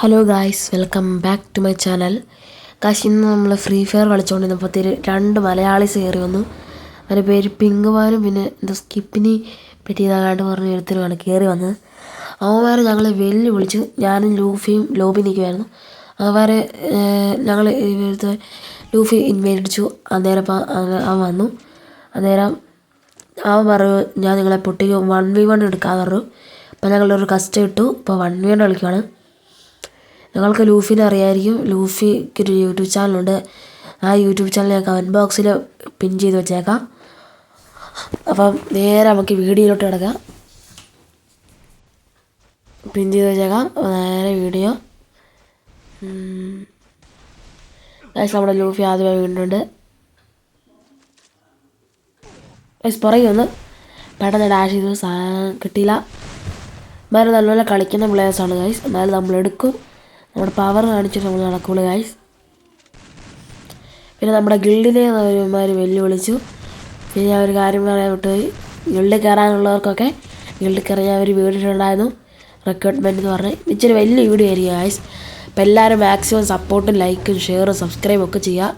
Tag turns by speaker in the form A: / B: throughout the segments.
A: Hello guys, welcome back to my channel. കാശ് ഇന്ന് നമ്മൾ ഫ്രീ ഫയർ കളിച്ചുകൊണ്ടിരുന്നപ്പോൾ രണ്ട് മലയാളീസ് കയറി വന്നു. അവരുടെ പേര് പിങ്കുമാനും പിന്നെ എന്താ സ്കിപ്പിനി പറ്റിയതാകാണ്ട് പറഞ്ഞ എഴുത്തിനുമാണ് കയറി വന്നത്. അവന്മാരെ ഞങ്ങൾ വിളിച്ചു. ഞാനും ലൂഫിയും ലോബി നിൽക്കുമായിരുന്നു. അവന്മാരെ ഞങ്ങൾ ലൂഫി ഇൻവൈറ്റ് അടിച്ചു. അന്നേരം അവൻ വന്നു. അന്നേരം അവൻ പറഞ്ഞു ഞാൻ നിങ്ങളെ പൊട്ടിക്ക് 1v1 എടുക്കാമെന്ന് പറഞ്ഞു. അപ്പോൾ ഞങ്ങളൊരു കസ്റ്റം ഇട്ടു. ഇപ്പോൾ 1v1 കളിക്കുകയാണ്. ഞങ്ങൾക്ക് ലൂഫിനെ അറിയാമായിരിക്കും. ലൂഫിക്കൊരു യൂട്യൂബ് ചാനലുണ്ട്. ആ യൂട്യൂബ് ചാനൽ ഞാൻ കമൻറ്റ് ബോക്സിൽ പിൻ ചെയ്ത് വെച്ചേക്കാം. അപ്പം നേരെ നമുക്ക് വീഡിയോയിലോട്ട് കിടക്കാം. പിൻ ചെയ്ത് വെച്ചേക്കാം. നേരെ വീഡിയോ. നമ്മുടെ ലൂഫി ആദ്യമായി വീണ്ടുണ്ട്. പുറകെ ഒന്ന് പെട്ടെന്ന് ഡാഷ് ചെയ്തു. സാധനം കിട്ടിയില്ല. എന്നാലും നല്ലപോലെ കളിക്കുന്ന പ്ലേയേഴ്സാണ് ഗൈസ്. എന്നാലും നമ്മളെടുക്കും. നമ്മുടെ പവർ കാണിച്ചിട്ട് നമ്മൾ നടക്കുള്ളൂ ഗൈസ്. പിന്നെ നമ്മുടെ ഗിൽഡിനെ ഒരുമാർ വെല്ലുവിളിച്ചു. പിന്നെ ഞാൻ ഒരു കാര്യം പറയാൻ വിട്ടുപോയി. ഗിൽഡിൽ കയറാനുള്ളവർക്കൊക്കെ ഗിൽഡിൽ കയറി ഞാൻ ഒരു വീഡിയോ ഉണ്ടായിരുന്നു, റിക്രൂട്ട്മെൻറ്റ് എന്ന് പറഞ്ഞ്. ഇച്ചിരി വലിയ വീഡിയോ ആയിരിക്കും ഗൈസ്. അപ്പോൾ എല്ലാവരും മാക്സിമം സപ്പോർട്ടും ലൈക്കും ഷെയറും സബ്സ്ക്രൈബും ഒക്കെ ചെയ്യുക.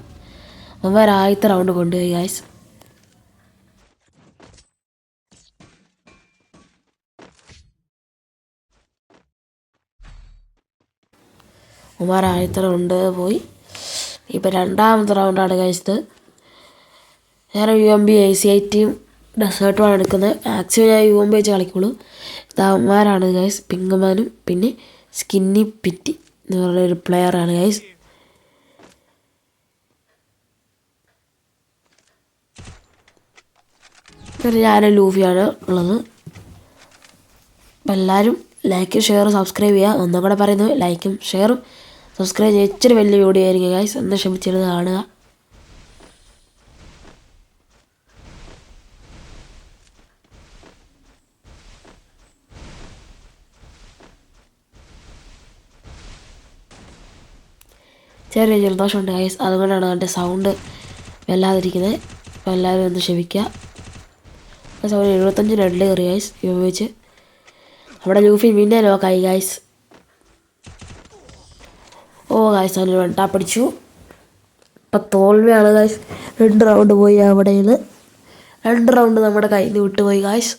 A: അവന്മാർ ആദ്യത്തെ റൗണ്ട് കൊണ്ടുപോയി ഗൈസ്. അവന്മാർ ആദ്യത്തെ റൗണ്ട് പോയി. ഇപ്പോൾ രണ്ടാമത്തെ റൗണ്ടാണ് കഴിച്ചത്. ഞാൻ UMP AC8 ഡെസേർട്ടുമാണ് എടുക്കുന്നത്. മാക്സിമം ഞാൻ UMP വെച്ച് കളിക്കുള്ളൂ. അവന്മാരാണ് ഗൈസ് പിങ്കുമാനും പിന്നെ സ്കിന്നി പിറ്റി എന്ന് പറഞ്ഞൊരു പ്ലെയറാണ് ഗൈസ്. പിന്നെ ഞാൻ ലൂഫിയാണ് ഉള്ളത്. അപ്പം എല്ലാവരും ലൈക്കും ഷെയറും സബ്സ്ക്രൈബ് ചെയ്യുക. ഒന്നും കൂടെ പറയുന്നു, ലൈക്കും ഷെയറും സബ്സ്ക്രൈബ് ചെയ്യുക. ഇച്ചിരി വലിയ വീഡിയോ ആയിരിക്കും ഗൈസ്. ഒന്ന് ക്ഷമിച്ചിരുന്ന് കാണുക. ചെറിയ ജലദോഷമുണ്ട് ഗൈസ്, അതുകൊണ്ടാണ് അതിൻ്റെ സൗണ്ട് വല്ലാതിരിക്കുന്നത്. അപ്പോൾ എല്ലാവരും ഒന്ന് ക്ഷമിക്കുക. സൗണ്ട് 75 റെഡിൽ കയറി ഗൈസ് ഉപയോഗിച്ച്. നമ്മുടെ ലൂഫി പിന്നെ ലോക്കായി ഗൈസ്. ഓ ഗൈസ് അതിന് വെട്ടാ പിടിച്ചു. ഇപ്പം തോൽവിയാണ് ഗൈസ്. 2 റൗണ്ട് പോയി. അവിടെ നിന്ന് 2 റൗണ്ട് നമ്മുടെ കയ്യിൽ നിന്ന് വിട്ടുപോയി ഗൈസ്.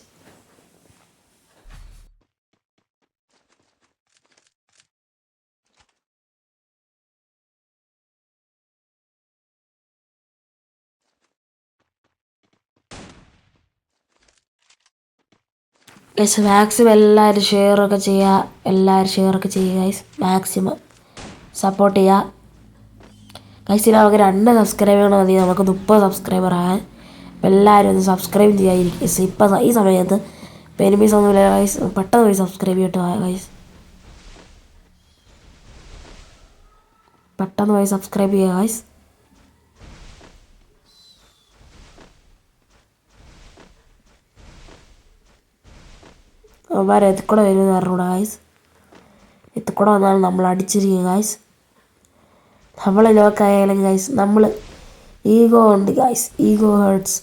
A: ഗൈസ് മാക്സിമം എല്ലാവരും ഷെയറൊക്കെ ചെയ്യുക ഗൈസ്. മാക്സിമം സപ്പോർട്ട് ചെയ്യുക ഗൈസ്. ഇനി നമുക്ക് 2 സബ്സ്ക്രൈബർ മതി നമുക്ക് 30 സബ്സ്ക്രൈബർ ആകാൻ. അപ്പോൾ എല്ലാവരും ഒന്ന് സബ്സ്ക്രൈബ് ചെയ്യാതിരിക്കും. ഇപ്പം ഈ സമയത്ത് എനിമീസ് ഒന്നുമില്ല ഗൈസ്. പെട്ടെന്ന് പോയി സബ്സ്ക്രൈബ് ചെയ്തിട്ട് ഗൈസ്. പെട്ടെന്ന് പോയി സബ്സ്ക്രൈബ് ചെയ്യുക ഗൈസ്. അവന്മാരെ എത്തിക്കൂടെ വരുമെന്ന് പറഞ്ഞൂടാ ഗൈസ്. എത്തിക്കൂടെ വന്നാൽ നമ്മൾ അടിച്ചിരിക്കും ഗൈസ്. നമ്മൾ ലോക്കായാലും ഗൈസ് നമ്മൾ ഈഗോ ഉണ്ട് ഗൈസ്. Ego hertz.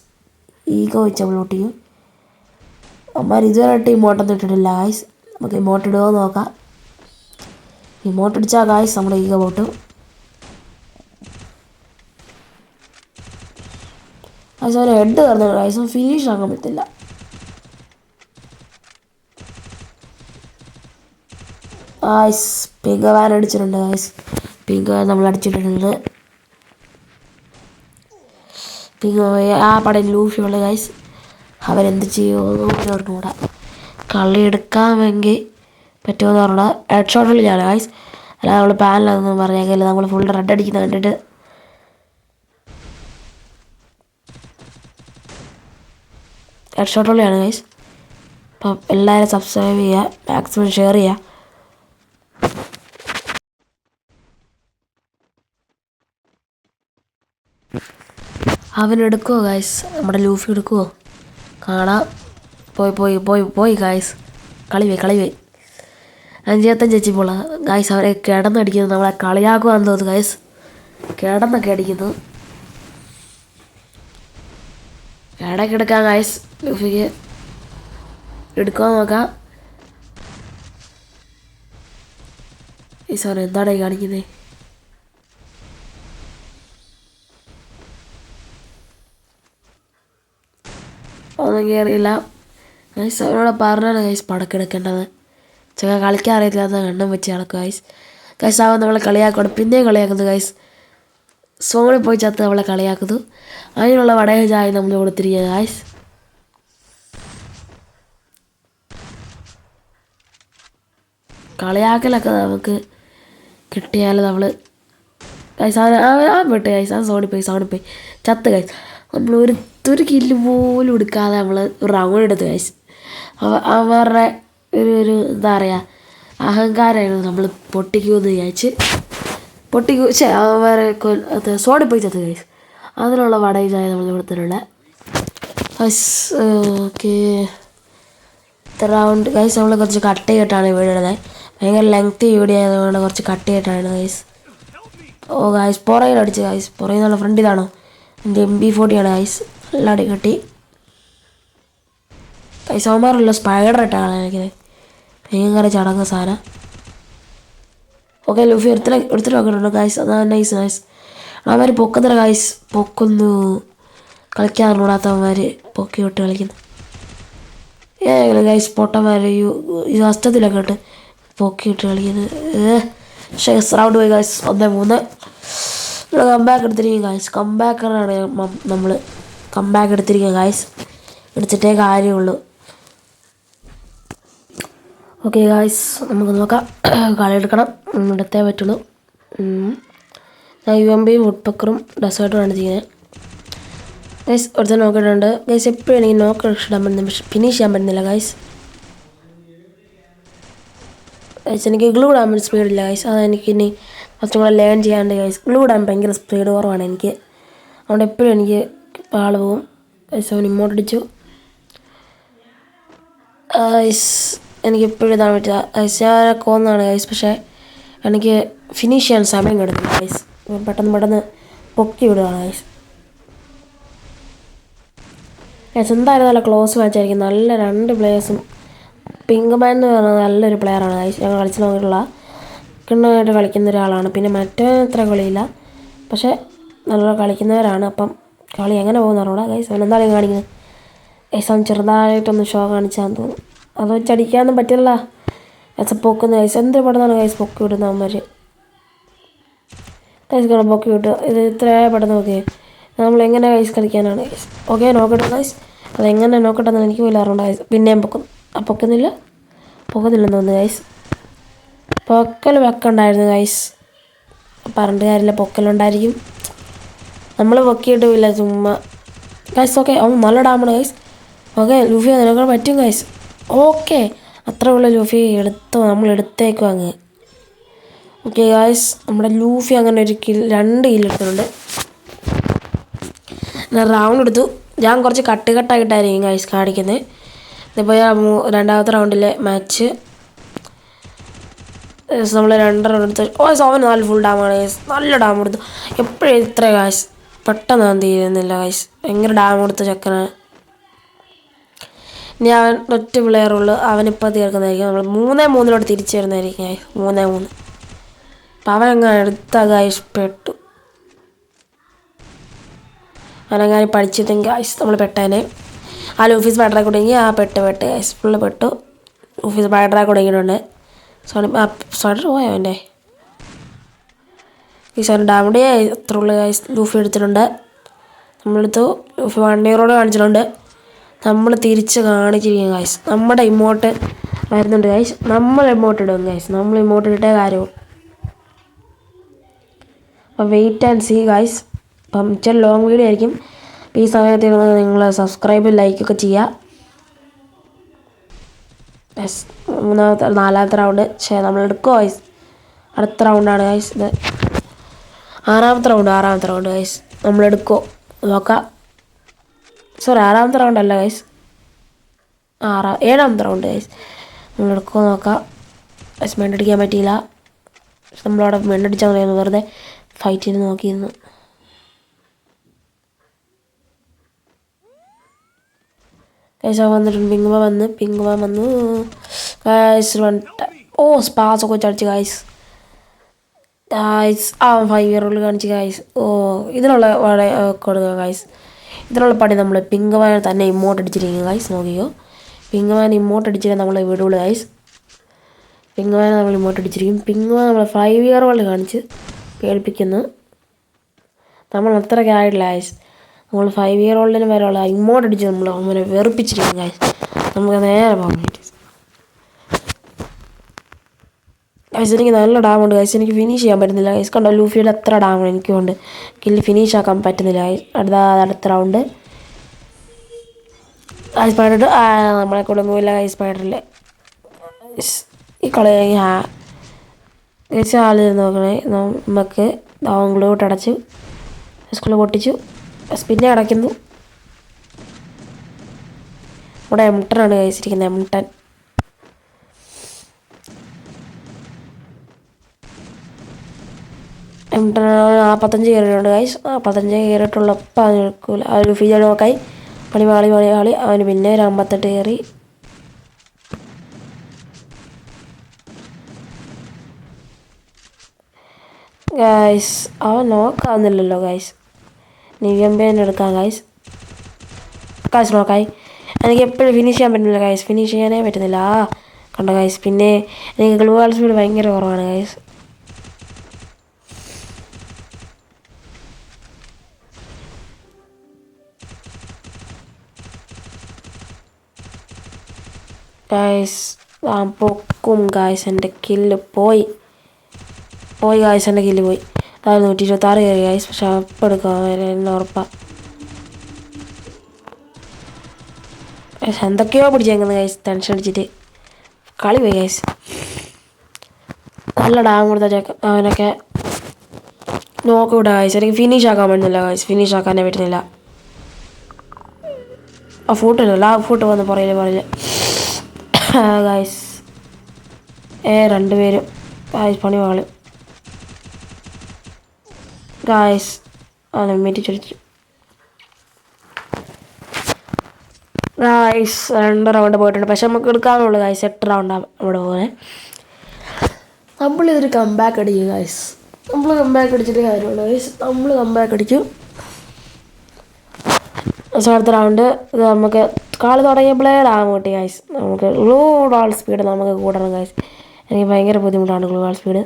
A: ഈഗോ വെച്ച് നമ്മൾ ഒട്ടിക്കും. അവന്മാർ ഇതുവരെയായിട്ട് ഇമോട്ടൊന്നും ഇട്ടിട്ടില്ല ഗൈസ്. നമുക്ക് ഇമോട്ട് ഇടുമോ നോക്കാം. ഇമോട്ട് അടിച്ചാൽ ഗൈസ് നമ്മുടെ ഈഗോ പൊട്ടും. ഗൈസ് അവരെ ഹെഡ് കയറുന്നു ഗൈസ്. ഫിനിഷ് ആക്കാൻ പറ്റില്ല. ഗൈസ് പിങ്കവാൻ അടിച്ചിട്ടുണ്ട് ഗൈസ്. പിങ്കവാൻ നമ്മൾ അടിച്ചിട്ടുണ്ട്. ആ പടം ലൂഫിയുള്ള ഗൈസ്. അവരെന്ത് ചെയ്യുമെന്ന് പറഞ്ഞുകൂടാ. കളി എടുക്കാമെങ്കിൽ പറ്റുമെന്ന് പറഞ്ഞാൽ ഹെഡ് ഷോട്ട് കളിയാണ് ഗൈസ്. അല്ല നമ്മൾ പാനലൊന്നും പറഞ്ഞേക്കില്ല. നമ്മൾ ഫുൾ റെഡ് അടിക്കുന്ന കണ്ടിട്ട് ഹെഡ് ഷോട്ട് കളിയാണ് ഗൈസ്. അപ്പം എല്ലാവരും സബ്സ്ക്രൈബ് ചെയ്യുക, മാക്സിമം ഷെയർ ചെയ്യുക. അവനെടുക്കുമോ ഗൈസ്? നമ്മുടെ ലൂഫി എടുക്കുമോ? കാണാം. പോയി ഗൈസ്. കളി പോയി 55 എച്ചിപ്പോൾ ഗൈസ്. അവരെ കിടന്നടിക്കുന്നു. നമ്മളെ കളിയാക്കുവാന്ന് തോന്നുന്നു ഗൈസ്. കിടന്നൊക്കെ അടിക്കുന്നു. ഇടയ്ക്കെടുക്കാം ഗൈസ്. ലൂഫിക്ക് എടുക്കുമോ നോക്കാം. ഈ സാർ എന്താണ് കാണിക്കുന്നത്? ഒന്നും കയറിയില്ല ഗൈസ്. അവനോട് പറഞ്ഞാണ് ഗൈസ് പടക്കെടുക്കേണ്ടത്. ചെക്ക കളിക്കാൻ അറിയത്തില്ലാത്ത എണ്ണം വെച്ച് നടക്കും ഗൈസ്. ഗൈസ് അവൻ നമ്മളെ കളിയാക്കണം, പിന്നെയും കളിയാക്കുന്നു ഗൈസ്. സോണിൽ പോയി ചത്ത് നമ്മളെ കളിയാക്കുന്നു. അതിനുള്ള വടകജായി നമ്മൾ കൊടുത്തിരിക്കുക ഗൈസ്. കളിയാക്കലൊക്കെ നമുക്ക് കിട്ടിയാൽ നമ്മൾ ഗൈസ് ആ പെട്ട് ഗൈസ്. ആ സോണിൽ പോയി ചത്ത് ഗൈസ്. നമ്മൾ ഒരു കില്ല് പോലും എടുക്കാതെ നമ്മൾ റൗണ്ട് എടുത്ത് ഗൈസ്. അവരുടെ ഒരു എന്താ പറയുക അഹങ്കാരമായിരുന്നു നമ്മൾ പൊട്ടിക്കുമെന്ന് വിചാരിച്ച് അവരെ സോണിൽ പോയി ചത്ത് ഗൈസ്. അതിനുള്ള വടകജായ നമ്മൾ കൊടുത്തിട്ടുണ്ട് ഗൈസ്. Okay round guys. നമ്മൾ കുറച്ച് കട്ട് ചെയ്തിട്ടാണ് വീഡിയോ ഇടുന്നത്. ഭയങ്കര ലെങ്തി വീഡിയോ ആയതുകൊണ്ട് കുറച്ച് കട്ട് ചെയ്തിട്ടാണ് ഗൈസ്. ഓ ഗൈസ് പുറകിലടിച്ച് ഗൈസ്. പുറകിൽ നിന്നുള്ള ഫ്രണ്ട് ഇതാണോ? എൻ്റെ MP40 ആണ് ഗൈസ്. നല്ല അടി കെട്ടി ഗൈസ്. അവന്മാരുള്ള സ്പൈഡർ ഇട്ടാണ് എനിക്ക് ഭയങ്കര ചടങ്ങ് സാധനം. ഓക്കെ ലൂഫി എടുത്തിട്ട് നോക്കിയിട്ടുണ്ട് ഗൈസ്. അതാണ് നൈസ്. അവന്മാർ പൊക്കുന്നില്ല ഗൈസ്. പൊക്കുന്നു കളിക്കാൻ അറിഞ്ഞൂടാത്തവന്മാർ പൊക്കി വിട്ട് കളിക്കുന്നു. ഗൈസ് പൊട്ടന്മാർ ഈ നഷ്ടത്തിലൊക്കെ ഇട്ട് പൊക്കിയിട്ട് കളിക്കുന്നത്. പക്ഷേ റൗണ്ട് പോയി ഗൈസ്. 1-3 കംബാക്ക് എടുത്തിരിക്കും ഗൈസ്. കംബാക്കറാണ് നമ്മൾ കംബാക്ക് എടുത്തിരിക്കുക ഗൈസ്. എടുത്തിട്ടേ കാര്യമുള്ളൂ. ഓക്കെ ഗൈസ് നമുക്ക് നോക്കാം. കളി എടുക്കണം, എടുത്തേ പറ്റുള്ളൂ. ഞാൻ UMPയും വുഡ്പക്കറും ഡെസേർട്ടുമാണ് ചെയ്യുന്നത് ഗൈസ്. ഒരുത്തർ നോക്കിയിട്ടുണ്ട് ഗൈസ്. എപ്പോഴും എനിക്ക് നോക്ക് ഇടാൻ പറ്റുന്നത് പക്ഷെ ഫിനിഷ് ചെയ്യാൻ പറ്റുന്നില്ല ഗൈസ്. എനിക്ക് ഗ്ലൂ ഇടാൻ സ്പീഡില്ല ഗൈസ്. അതെനിക്ക് ഇനി കുറച്ചും കൂടെ ലേൺ ചെയ്യാണ്ട് ഗൈസ്. ഗ്ലൂ ഇടാൻ ഭയങ്കര സ്പീഡ് കുറവാണ് എനിക്ക്. അതുകൊണ്ട് എപ്പോഴും എനിക്ക് ആൾ പോവും ഗൈസ്. അവൻ ഇങ്ങോട്ട് അടിച്ചു ഗൈസ്. എനിക്ക് എപ്പോഴും ഇടാൻ പറ്റുക ഗൈസ്. ഞാൻ കൊന്നാണ് ഗൈസ്. പക്ഷേ എനിക്ക് ഫിനിഷ് ചെയ്യാൻ സമയം കിടക്കില്ല ഗൈസ്. പെട്ടെന്ന് പൊക്കി വിടുകയാണ് ഗൈസ്. എന്തായാലും നല്ല ക്ലോസ് മാച്ചായിരിക്കും. നല്ല 2 പ്ലേയേഴ്സും. പിങ്ക്മാൻ എന്ന് പറഞ്ഞാൽ നല്ലൊരു പ്ലെയറാണ് ഗൈസ്. ഞങ്ങൾ കളിച്ച് നോക്കിയിട്ടുള്ള കിണ്ണമായിട്ട് കളിക്കുന്ന ഒരാളാണ്. പിന്നെ മറ്റേ അത്ര കളിയില്ല, പക്ഷേ നല്ല കളിക്കുന്നവരാണ്. അപ്പം കളി എങ്ങനെ പോകുന്ന അറിയൂടാ ഗൈസ്. അവൻ എന്തായാലും കാണിക്കുന്നത് ഗൈസ്. അവൻ ചെറുതായിട്ടൊന്ന് ഷോ കാണിച്ചാന്ന് തോന്നുന്നു. അത് വെച്ചടിക്കാനൊന്നും പറ്റില്ല ഗൈസ്. പൊക്കുന്ന ഗൈസ്. എന്ത് പെട്ടെന്നാണ് ഗൈസ് പൊക്കി വിടുന്ന അവന്മാർ ഗൈസ്. പൊക്കി വിട്ടു. ഇത് ഇത്ര പെട്ടെന്ന് നോക്കിയേ. നമ്മളെങ്ങനെ ഗൈസ് കളിക്കാനാണ് ഗൈസ്. ഓക്കെ നോക്കട്ടെ ഗൈസ്. അതെങ്ങനെ നോക്കട്ടെന്ന് എനിക്ക് പോലും അറിയണ്ട ഗൈസ്. പിന്നെയും പൊക്കുന്നില്ലെന്ന് തോന്നുന്നു ഗൈസ്. പൊക്കൽ വെക്കണ്ടായിരുന്നു ഗൈസ്. പറഞ്ഞിട്ട് കാര്യമില്ല, പൊക്കലുണ്ടായിരിക്കും. നമ്മൾ പൊക്കിയിട്ടുമില്ല ചുമ്മാ ഗൈസ്. ഓക്കെ അവൻ നല്ല ഡാമാണ് ഗൈസ്. ഓക്കെ ലൂഫി നിനക്ക് പറ്റും ഗൈസ്. ഓക്കെ അത്ര ഉള്ള ലൂഫി നമ്മൾ എടുത്തേക്കും അങ്ങ്. ഓക്കെ ഗൈസ് നമ്മുടെ ലൂഫി അങ്ങനെ 2 കില്ല് എടുത്തിട്ടുണ്ട്. ഞാൻ റൗണ്ട് എടുത്തു. ഞാൻ കുറച്ച് കട്ടായിട്ടായിരിക്കും ഗൈസ് കാണിക്കുന്നത്. ഇതിപ്പോൾ രണ്ടാമത്തെ റൗണ്ടിലെ മാച്ച് നമ്മൾ 2 റൗണ്ട് എടുത്ത്. അവന് നല്ല ഫുൾ ഡാമാണ് ഗൈസ്. നല്ല ഡാം കൊടുത്തു. എപ്പോഴും ഇത്ര ഗൈസ് പെട്ടെന്ന് തീരുന്നില്ല ഗൈസ്. ഭയങ്കര ഡാം കൊടുത്ത ചെക്കനാണ്. ഇനി അവൻ ഒറ്റ പ്ലെയറുള്ളൂ. അവനിപ്പോൾ തീർക്കുന്നതായിരിക്കും. നമ്മൾ 3-3 തിരിച്ചു വരുന്നതായിരിക്കും ഗൈസ്. 3-3 അപ്പം അവനങ്ങനെ എടുത്ത ഗൈസ് പെട്ടു. അവനങ്ങനെ പഠിച്ചിട്ടെങ്കിൽ ഗൈസ് നമ്മൾ പെട്ടേനെ. ആ ലൂഫി സ്പൈഡറെ കുടുങ്ങി. ആ പെട്ട് ഗൈസ് ഫുള്ള് പെട്ടു. ലൂഫി സ്പൈഡറെ കുടുങ്ങിയിട്ടുണ്ട്. സ്പൈഡർ പോയോ അവൻ്റെ ഈ സാറിന് ഡാമഡേ അത്ര ഉള്ള ഗൈസ്. ലൂഫി എടുത്തിട്ടുണ്ട്. നമ്മളെടുത്തു. ലൂഫി 1 ഇയറോട് കാണിച്ചിട്ടുണ്ട്. നമ്മൾ തിരിച്ച് കാണിച്ചിരിക്കും ഗൈസ്. നമ്മുടെ ഇമോട്ട് വരുന്നുണ്ട് ഗൈസ്. നമ്മൾ ഇമോട്ട് ഇടും ഗൈസ്. നമ്മൾ ഇമോട്ട് ഇട്ടേ കാര്യവും. അപ്പോൾ വെയിറ്റ് ആൻഡ് സീ ഗൈസ്. അപ്പം ഇച്ചിരി ലോങ് വീഡിയോ ആയിരിക്കും. ഈ സമയത്ത് നിങ്ങൾ സബ്സ്ക്രൈബ് ലൈക്കൊക്കെ ചെയ്യുക. 4ാമത്തെ റൗണ്ട് നമ്മൾ എടുക്കുമോ ഗൈസ്? അടുത്ത റൗണ്ടാണ് ഗൈസ്. ഇത് 6ാമത്തെ റൗണ്ട് ഗൈസ്. നമ്മളെടുക്കുമോ നോക്കാം. സോറി 6ാമത്തെ റൗണ്ടല്ല ഗൈസ്. 7ാമത്തെ റൗണ്ട് ഗൈസ്. നമ്മളെടുക്കുമോ നോക്കാം ഗൈസ്. മെണ്ടടിക്കാൻ പറ്റിയില്ല. നമ്മളവിടെ മെണ്ടടിച്ചാൽ മതിയായിരുന്നു. വെറുതെ ഫൈറ്റ് ചെയ്ത് നോക്കിയിരുന്നു. ഗൈസ് വന്നിട്ടുണ്ട്. പിങ്കുമ വന്നു ഗൈസ്. സ്പാസൊക്കെ വെച്ചടിച്ച് ഗൈസ്. ഗായ്സ് ആ 5 ഇയർ ഓൾഡ് കാണിച്ച് ഗായ്സ്. ഓ ഇതിനുള്ള കൊടുക്കുക ഗായ്സ്. ഇതിനുള്ള പണി നമ്മൾ പിങ്കമാൻ തന്നെ ഇമോട്ട് അടിച്ചിരിക്കും ഗായ്സ്. നോക്കിയോ, പിങ്കമാൻ ഇമോട്ട് അടിച്ചിട്ട് നമ്മൾ വിടുള്ളൂ ഗായ്സ്. പിങ്കമാനെ നമ്മൾ ഇമോട്ട് അടിച്ചിരിക്കും. പിങ്കമാൻ നമ്മൾ 5 ഇയർ ഓൾഡ് കാണിച്ച് പേടിപ്പിക്കുന്നു. നമ്മൾ അത്രയ്ക്ക് ആയിട്ടില്ല ഗായ്സ്. നമ്മൾ 5 ഇയർ ഓൾഡിന് വരെയുള്ള ഇമോട്ട് അടിച്ച് നമ്മൾ അങ്ങനെ വെറുപ്പിച്ചിരിക്കും ഗായ്സ്. നമുക്ക് നേരെ പോകാൻ വേണ്ടി ഗൈസ്. എനിക്ക് നല്ല ഡാമുണ്ട് ഗൈസ്. എനിക്ക് ഫിനിഷ് ചെയ്യാൻ പറ്റുന്നില്ല ഗൈസ്. കണ്ടോ ലൂഫിയുടെ അത്ര ഡാമാണ് എനിക്കുണ്ട്. കില്ല് ഫിനിഷ് ആക്കാൻ പറ്റുന്നില്ല ഗൈസ്. അടുത്ത റൗണ്ട് സ്പൈഡർ നമ്മളെ കൊടുങ്ങില്ല ഗൈസ്. സ്പൈഡറിൽ ഈ കളി ഗൈസ് ആള് നോക്കണേ. നമുക്ക് ഗ്ലൂട്ട് അടച്ചു, സ്കൂളിൽ പൊട്ടിച്ചു, പിന്നെ അടയ്ക്കുന്നു. ഇവിടെ എംട്ടനാണ് കഴിച്ചിരിക്കുന്നത്. എംട്ടൻ എംട്ടൻ 45 കയറിയിട്ടുണ്ട് ഗൈസ്. 45 കയറിയിട്ടുള്ളപ്പോൾ അവന് എടുക്കൂല. ഒരു ഫീൽ നോക്കായി പണി അവന് പിന്നെ ഒരു 58 കയറി. ഗൈസ് അവൻ നോക്കാവുന്നില്ലല്ലോ ഗൈസ്. നിവ്യമ്പേനെ എടുക്കാം ഗൈസ്. നോക്കായി എനിക്ക് എപ്പോഴും ഫിനിഷ് ചെയ്യാൻ പറ്റുന്നില്ല ഗൈസ്. ഫിനിഷ് ചെയ്യാനേ പറ്റുന്നില്ല. കണ്ടോ ഗൈസ്. പിന്നെ എനിക്ക് ഗ്ലൂ വാൾ സ്പീഡ് ഭയങ്കര കുറവാണ് ഗൈസ്. പൊക്കും ഗൈസ്. എൻ്റെ കില്ല് പോയി ഗൈസ്. എൻ്റെ കില്ല് പോയി. 126 കയറി ഗൈസ്. പക്ഷെ അപ്പം എടുക്കാം എന്നെ ഉറപ്പാണ്. എന്തൊക്കെയോ പിടിച്ചേക്കുന്നത് ഗൈസ്. ടെൻഷൻ അടിച്ചിട്ട് കളി പോയി ഗൈസ്. നല്ല ഡാം കൊടുത്ത അവനൊക്കെ നോക്കി വിടാം ഗൈസ്. എനിക്ക് ഫിനിഷ് ആക്കാൻ പറ്റുന്നില്ല ഗൈസ്. ഫിനിഷ് ആക്കാനേ പറ്റുന്നില്ല. ആ ഫൂട്ടില്ല. ആ ഫൂട്ട് വന്ന് പറയില്ല ഗൈസ്. രണ്ടുപേരും ഗൈസ് പണി വാളും ഗൈസ്. മെറ്റി ചൊടിച്ചു ഗൈസ്. 2 റൗണ്ട് പോയിട്ടുണ്ട്. പക്ഷെ നമുക്ക് എടുക്കാനുള്ളൂ ഗൈസ്. 8 റൗണ്ടാണ് അവിടെ പോലെ. നമ്മളിതൊരു കംബാക്ക് അടിക്കും ഗൈസ്. നമ്മൾ കംബാക്ക് അടിച്ചിട്ട് കാര്യമുള്ളൂ ഗൈസ്. നമ്മൾ കംബാക്ക് അടിക്കും. അടുത്ത റൗണ്ട് ഇത് നമുക്ക് കളി തുടങ്ങിയപ്പോഴേ ഡാം കിട്ടി ഗൈസ്. നമുക്ക് ഗ്ലൂ വാൾ സ്പീഡ് നമുക്ക് കൂടണം ഗൈസ്. എനിക്ക് ഭയങ്കര ബുദ്ധിമുട്ടാണ് ഗ്ലൂ വാൾ സ്പീഡ്.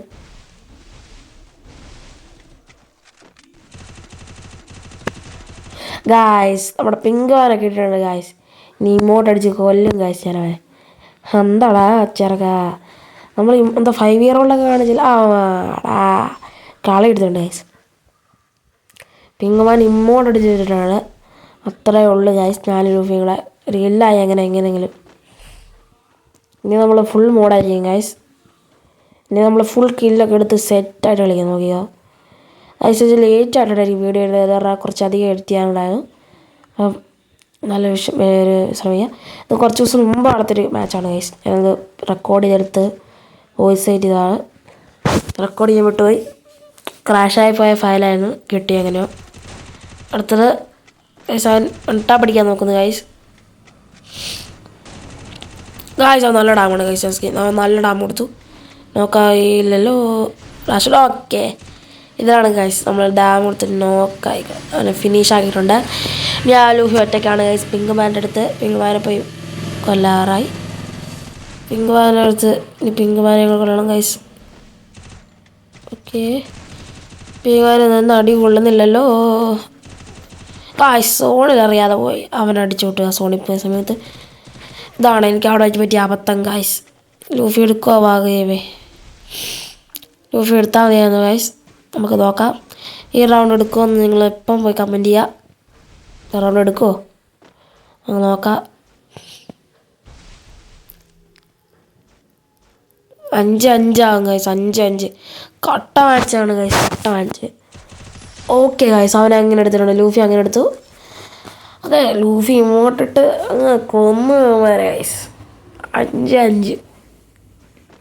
A: ഗായ്സ് നമ്മുടെ പിങ്ക് വാനൊക്കെ ഇട്ടിട്ടുണ്ട് ഗായ്സ്. നീ ഇമോട്ട് അടിച്ച് കൊല്ലും ഗായ്സ് ഞാനവൻ. എന്താടാ ചെറുക്ക നമ്മൾ എന്താ 5 ഇയർ ഓൾഡൊക്കെ കാണിച്ചില്ല. കളി എടുത്തിട്ടുണ്ട് ഗായ്സ്. പിങ്ക് വാൻ ഇമോട്ട് അടിച്ചിട്ടാണ്. അത്രയേ ഉള്ളൂ ഗായ്സ്. 4 രൂപങ്ങളെ റിയലായി എങ്ങനെയെങ്കിലും. ഇനി നമ്മൾ ഫുൾ മോഡായിരിക്കും ഗായ്സ്. ഇനി നമ്മൾ ഫുൾ കില്ലൊക്കെ എടുത്ത് സെറ്റായിട്ട് കളിക്കാൻ നോക്കിയോ ഗായ്സ്. ലേറ്റ് ആയിട്ടായിരിക്കും വീഡിയോ എടുത്തത്. കുറച്ചധികം എഡിറ്റ് ചെയ്യാനുണ്ടായിരുന്നു. അപ്പം നല്ല ഒരു ശ്രമിക്കുക. ഇത് കുറച്ച് ദിവസം മുമ്പ് നടത്തൊരു മാച്ചാണ് ഗൈസ്. ഞാനത് റെക്കോർഡ് ചെയ്തെടുത്ത് വോയിസ് ചെയ്തതാണ്. റെക്കോർഡ് ചെയ്യാൻ വിട്ടുപോയി. ക്രാഷായി പോയ ഫയലായിരുന്നു. കിട്ടി എങ്ങനെയോ. അടുത്തത് ഗൈസ് അവൻ ഉണ്ടാ പഠിക്കാൻ നോക്കുന്നു ഗൈസ്. അവൻ നല്ല ഡാമാണ് ഗൈസ്. അവൻ നല്ല ഡാം കൊടുത്തു. നോക്കായില്ലല്ലോ. ഓക്കെ ഇതാണ് ഗൈസ്. നമ്മൾ ഡാം കൊടുത്തിട്ട് നോക്കായി അവനെ ഫിനിഷ് ആക്കിയിട്ടുണ്ട്. ഞാൻ ലൂഫി ഒറ്റയ്ക്കാണ് ഗൈസ്. പിങ്ക് മാൻ്റെ അടുത്ത് പിങ്ക് മാനെ പോയി കൊല്ലാറായി. പിങ്ക് മാൻ്റെ അടുത്ത് ഇനി പിങ്ക് മാനെ കൊല്ലണം ഗൈസ്. ഓക്കെ പിങ്ക് മാനെ നിന്ന് അടി കൊള്ളുന്നില്ലല്ലോ ഗൈസ്. സോണിൽ അറിയാതെ പോയി അവൻ അടിച്ചു വിട്ടുക സോണിൽ പോയ സമയത്ത്. ഇതാണ് എനിക്ക് അവിടെ വെച്ച് പറ്റിയ അബദ്ധം ഗൈസ്. ലൂഫി എടുക്കുമോ വാകുകയവേ. ലൂഫി എടുത്താൽ മതിയായിരുന്നു ഗൈസ്. നമുക്ക് നോക്കാം ഈ റൗണ്ട് എടുക്കുമോ എന്ന് നിങ്ങൾ എപ്പം പോയി കമൻറ്റ് ചെയ്യുക. റൗണ്ട് എടുക്കുമോ നമുക്ക് നോക്കാം. 5-5 ആകും ഗൈസ്. 5-5 കട്ട മാച്ചാണ് ഗൈസ്. കട്ട മാച്ച്. ഓക്കെ ഗൈസ് അവൻ അങ്ങനെ എടുത്തിട്ടുണ്ട്. ലൂഫി അങ്ങനെ എടുത്തു. അതെ ലൂഫി ഇങ്ങോട്ടിട്ട് അങ്ങ് കൊന്ന് വരെ ഗൈസ്. 5-5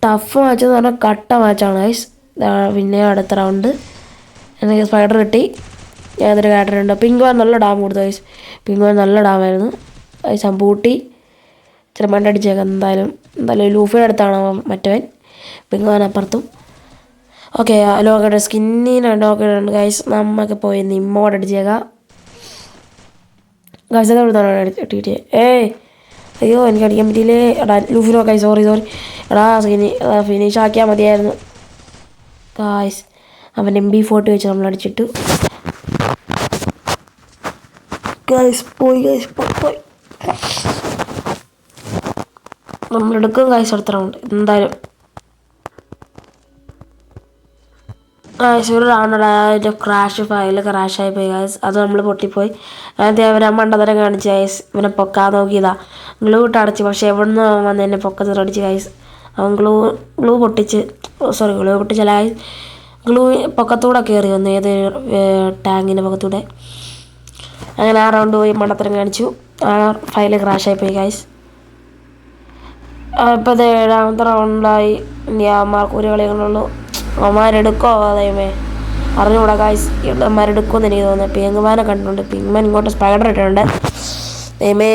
A: ടഫ് മാച്ച് എന്ന് പറഞ്ഞാൽ കട്ട മാച്ചാണ് ഗൈസ്. പിന്നെ അടുത്ത റൗണ്ട് എനിക്ക് സ്പൈഡർ കിട്ടി. ഞാൻ അതൊരു കാട്ടറുണ്ട്. പിങ്ക് വാൻ നല്ല ഡാം കൊടുത്തു ഗൈസ്. പിങ്ക് വാൻ നല്ല ഡാമായിരുന്നു ഗൈസ്. പൂട്ടി ഇച്ചിരി മണ്ടടിച്ചേക്കാം. എന്തായാലും ലൂഫിയുടെ അടുത്താണ് മറ്റവൻ. പിങ്ക് വാൻ അപ്പുറത്തും. ഓക്കെ ലോക്കയുടെ സ്കിന്നിന് നോക്കിയിട്ടുണ്ട് ഗൈസ്. നമുക്ക് പോയി ഇമ്മോട്ട് അടിച്ചേക്കാം ഗൈസ്. ഇട്ടിട്ട് അയ്യോ എനിക്ക് അടിക്കാൻ പറ്റിയില്ലേ. എടാ ലൂഫിനോ ഗൈസ്, സോറി എടാ ഫിനിഷ് ആക്കിയാൽ മതിയായിരുന്നു ഗൈസ്. അവൻ MP40 വെച്ച് നമ്മൾ അടിച്ചിട്ടു ഗൈസ്. പോയി നമ്മളെടുക്കും ഗൈസ് അടുത്ത റൗണ്ട് എന്തായാലും. ഗൈസ് ഒരു റൗണ്ട് ഫയൽ ക്രാഷായി പോയി ഗൈസ്. അത് നമ്മൾ പൊട്ടിപ്പോയി. ആദ്യം അവൻ മണ്ടത്തരം കാണിച്ച് ഗൈസ്. ഇവനെ പൊക്കാൻ നോക്കിയതാ, ഗ്ലൂ ഇട്ട് അടച്ച്. പക്ഷെ എവിടെ നിന്ന് വന്ന് എന്നെ പൊക്കത്തിൽ അടിച്ച് ഗൈസ്. അവൻ ഗ്ലൂ പൊട്ടിച്ചല്ല ഗൈസ്, ഗ്ലൂ പൊക്കത്തൂടെ കയറി വന്നു, ഏത് ടാങ്കിൻ്റെ പൊക്കത്തൂടെ. അങ്ങനെ ആ റൗണ്ട് പോയി മണ്ടത്തരം കാണിച്ചു. ആ ഫയൽ ക്രാഷായി പോയി ഗൈസ്. ഇപ്പോൾ 7ാമത്തെ റൗണ്ടായി. ഇനി അവന്മാർക്ക് ഒരു കളികളുള്ളൂ. അവന്മാരെടുക്കോ ദൈവമേ അറിഞ്ഞുകൂടാ ഗൈസ്. അവന്മാരെടുക്കുമെന്ന് എനിക്ക് തോന്നുന്നത്. പിങ്ക്മാനെ കണ്ടിട്ടുണ്ട്. പിങ്ക്മാൻ ഇങ്ങോട്ട് സ്പൈഡർ ഇട്ടിട്ടുണ്ട്. ദൈവമേ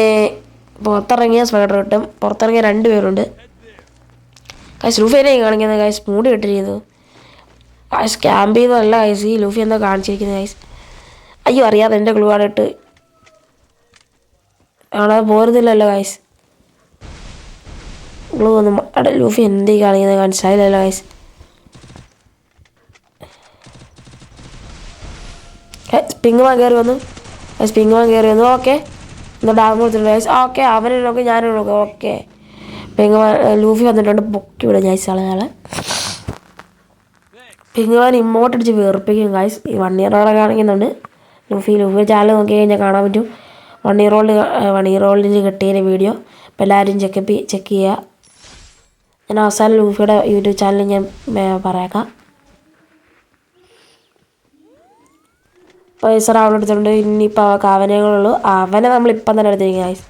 A: പുറത്തിറങ്ങിയ സ്പൈഡർ കിട്ടും. പുറത്തിറങ്ങിയ 2 പേരുണ്ട് ഗൈസ്. ലൂഫിനെ കാണിക്കുന്നത് ഗൈസ്, മൂടി ഇട്ടിരിക്കുന്നു ഗൈസ്. ക്യാമ്പ് ചെയ്തതല്ല ഗൈസ്, ഈ ലൂഫി എന്താ കാണിച്ചിരിക്കുന്നത് ഗൈസ്. അയ്യോ അറിയാതെ എൻ്റെ ഗ്ലൂ ആടിട്ട് അവിടെ പോരുന്നില്ലല്ലോ ഗൈസ്. ഗ്ലൂ ഒന്നും ലൂഫി എന്തീ കാണിക്കുന്നത് മനസ്സിലായില്ലല്ലോ ഗൈസ്. പിങ്ക്മാൻ കയറി വന്നു. ഓക്കെ എന്താ ഡാം കൊടുത്തിട്ടുണ്ട് ഗൈസ്. ഓക്കെ അവനെ നോക്കി ഞാനും നോക്കാം. ഓക്കെ പിങ്ക്മാൻ ലൂഫി വന്നിട്ടുണ്ട്. പൊക്കി വിടും ഗൈസ് ആളെ. പിങ്ക്മാൻ ഇമ്മോട്ട് അടിച്ച് വേർപ്പിക്കും ഗൈസ്. ഈ 1 ഇയർ ഓടെ കാണിക്കുന്നുണ്ട്. ലൂഫി ചാനൽ നോക്കി കഴിഞ്ഞാൽ കാണാൻ പറ്റും 1 ഇയർ ഓൾഡിന് കിട്ടിയതിൻ്റെ വീഡിയോ. അപ്പോൾ എല്ലാവരും ചെക്ക് ചെയ്യുക. ഞാൻ അവസാനം ലൂഫിയുടെ യൂട്യൂബ് ചാനൽ ഞാൻ പറയാക്കാം. പൈസ റൗണ്ട് എടുത്തിട്ടുണ്ട്. ഇനിയിപ്പോൾ അവനേകളുള്ളൂ. അവനെ നമ്മളിപ്പം തന്നെ എടുത്തിരിക്കുക ഗൈസ്.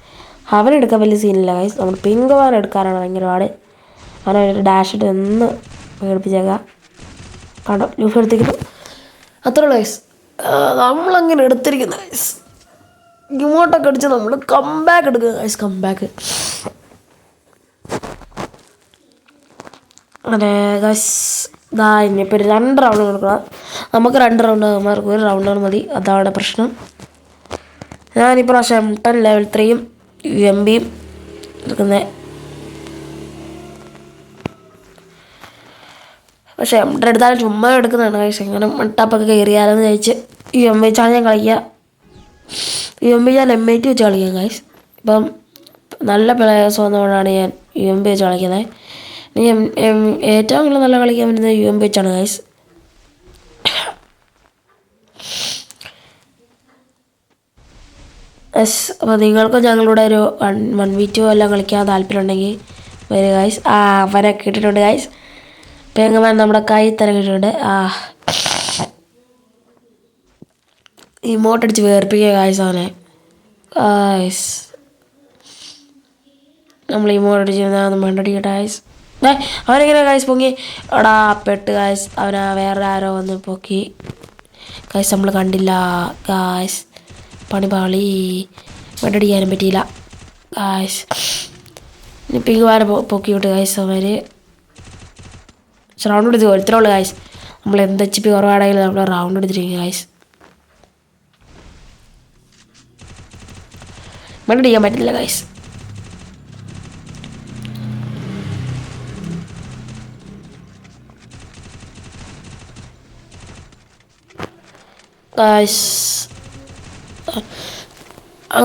A: അവനെടുക്കാൻ വലിയ സീനില്ല ഗൈസ്. നമ്മൾ പിങ്ക്മാൻ എടുക്കാനാണ് ഭയങ്കര പാട്. അവനൊരു ഡാഷ് ഇട്ട് ഒന്ന് പേടിപ്പിച്ചേക്കാം. കണ്ടോ ലൂഫി എടുത്തിരിക്കുന്നു. അത്രേ ഉള്ളൂ ഗൈസ്. നമ്മളങ്ങനെ എടുത്തിരിക്കുന്നു ഗൈസ്. ഇങ്ങോട്ടൊക്കെ അടിച്ച് നമ്മൾ കംബാക്ക് എടുക്കുക ഗൈസ്. കംബാക്ക് അങ്ങനെ ഗൈസ്. ഇനിയിപ്പോൾ 2 റൗണ്ട് കൊടുക്കണം. നമുക്ക് 2 റൗണ്ട്, അവന്മാർക്ക് 1 റൗണ്ടാണ് മതി. അതാണ് പ്രശ്നം. ഞാനിപ്പോൾ M10 ലെവൽ 3യും UMPയും എടുക്കുന്നത്. പക്ഷേ M10 എടുത്താലും ചുമ്മാ എടുക്കുന്നതാണ് ഗൈസ്. ഇങ്ങനെ മട്ടാപ്പൊക്കെ കയറിയാലെന്ന് ചോദിച്ച് UMP വെച്ചാണ് ഞാൻ കളിക്കുക. UMP ഞാൻ M80 വെച്ച് കളിക്കാം ഗൈസ്. ഇപ്പം നല്ല പ്ലേയേഴ്സ് വന്നതുകൊണ്ടാണ് ഞാൻ UMP വെച്ച് കളിക്കുന്നത്. ഇനി ഏറ്റവും കൂടുതൽ നല്ല കളിക്കാൻ പറ്റുന്നത് UMP വെച്ചാണ് ഗൈസ്. അപ്പോൾ നിങ്ങൾക്കും ഞങ്ങളുടെ ഒരു 1v2 എല്ലാം കളിക്കാൻ താല്പര്യം ഉണ്ടെങ്കിൽ വരും ഗൈസ്. അവനൊക്കെ ഇട്ടിട്ടുണ്ട് ഗൈസ്. പിങ്ക്മാൻ നമ്മുടെ കൈ തന്നെ കിട്ടിയിട്ടുണ്ട്. ഇമോട്ട് അടിച്ച് വേർപ്പിക്കുക ഗൈസ് അവനെ. ഗൈസ് നമ്മൾ ഇമോട്ട് അടിച്ച് മണ്ടടിക്കട്ടെ ഗൈസ്. അവനെങ്ങനെ ഗൈസ് പൊങ്ങി എടാ പെട്ട് ഗൈസ്. അവനാ വേറെ ആരോ വന്ന് പൊക്കി ഗൈസ്. നമ്മൾ കണ്ടില്ല ഗൈസ്. പണിപാളി മണ്ടടിക്കാനും പറ്റിയില്ല ഗൈസ്. ഇനി പിങ്ക്മാനെ പൊക്കി വിട്ട് ഗൈസ്. അവർ റൗണ്ട് എടുത്ത് ഇത്രേ ഉള്ളൂ ഗൈസ്. നമ്മൾ എന്ത് HP കുറവാണെങ്കിലും നമ്മൾ റൗണ്ട് എടുത്തിരിക്കും ഗൈസ്. മണ്ടടിക്കാൻ പറ്റില്ല ഗൈസ്. ഗൈസ്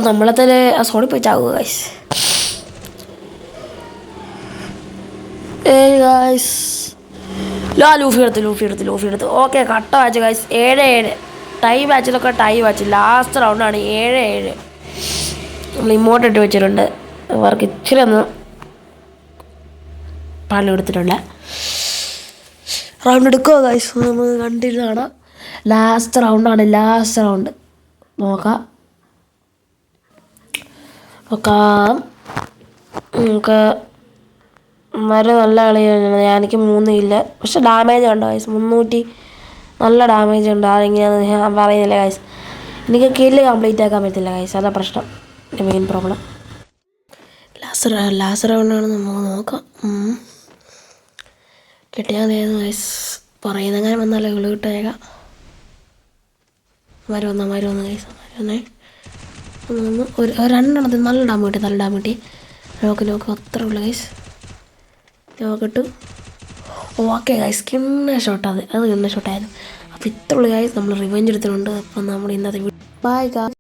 A: നമ്മളെ തന്നെ സോണി പോയി ചാവുക ഗൈസ്. ഗൈസ് ലൂഫി എടുത്ത് ഓക്കെ കട്ട മാച്ച് ഗൈസ്. 7-7 ടൈ മാച്ചിലൊക്കെ ടൈ മാച്ച്. ലാസ്റ്റ് റൗണ്ടാണ് 7-7. നമ്മൾ ഇമോട്ട് ഇട്ട് വെച്ചിട്ടുണ്ട്. അവർക്ക് ഇച്ചിരി ഒന്ന് പണി കൊടുത്തിട്ടുണ്ട്. റൗണ്ട് എടുക്കുമോ ഗൈസ്? നമുക്ക് കണ്ടിരുന്നതാണ്. ലാസ്റ്റ് റൗണ്ട് നോക്കാം. നമുക്ക് നല്ല കളിയാണ്. എനിക്ക് 3 ഇല്ല. പക്ഷെ ഡാമേജ് ഉണ്ടോ ഗൈസ്? 300 നല്ല ഡാമേജ് ഉണ്ട്. അതെങ്ങനെയാണെന്ന് ഞാൻ പറയുന്നില്ല ഗൈസ്. എനിക്ക് കില്ല് കംപ്ലീറ്റ് ആക്കാൻ പറ്റില്ല ഗൈസ്. അതാ പ്രശ്നം, എൻ്റെ മെയിൻ പ്രോബ്ലം. ലാസ്റ്റ് റൗണ്ടാണ് നമുക്ക് നോക്കാം. കിട്ടിയാൽ ഗൈസ് പറയുന്നെങ്ങനെ വന്നാലോ ഇള് കിട്ടേക്കാം. വന്ന് കൈസ് വന്നേ ഒരു രണ്ടെണ്ണത്തിന് നല്ല ഡാമ കിട്ടി. നോക്ക് അത്ര ഉള്ളു കൈസ്. നോക്കിട്ട് ഓക്കെ ഗൈസ് കിണ്ണ ഷോട്ട് അത് കിണ്ണ ഷോട്ടായിരുന്നു. അപ്പോൾ ഇത്ര ഉള്ളു ഗൈസ്. നമ്മൾ റിവെഞ്ച് എടുത്തിട്ടുണ്ട്. അപ്പം നമ്മൾ ഇന്നത്തെ ബൈ ഗൈസ്.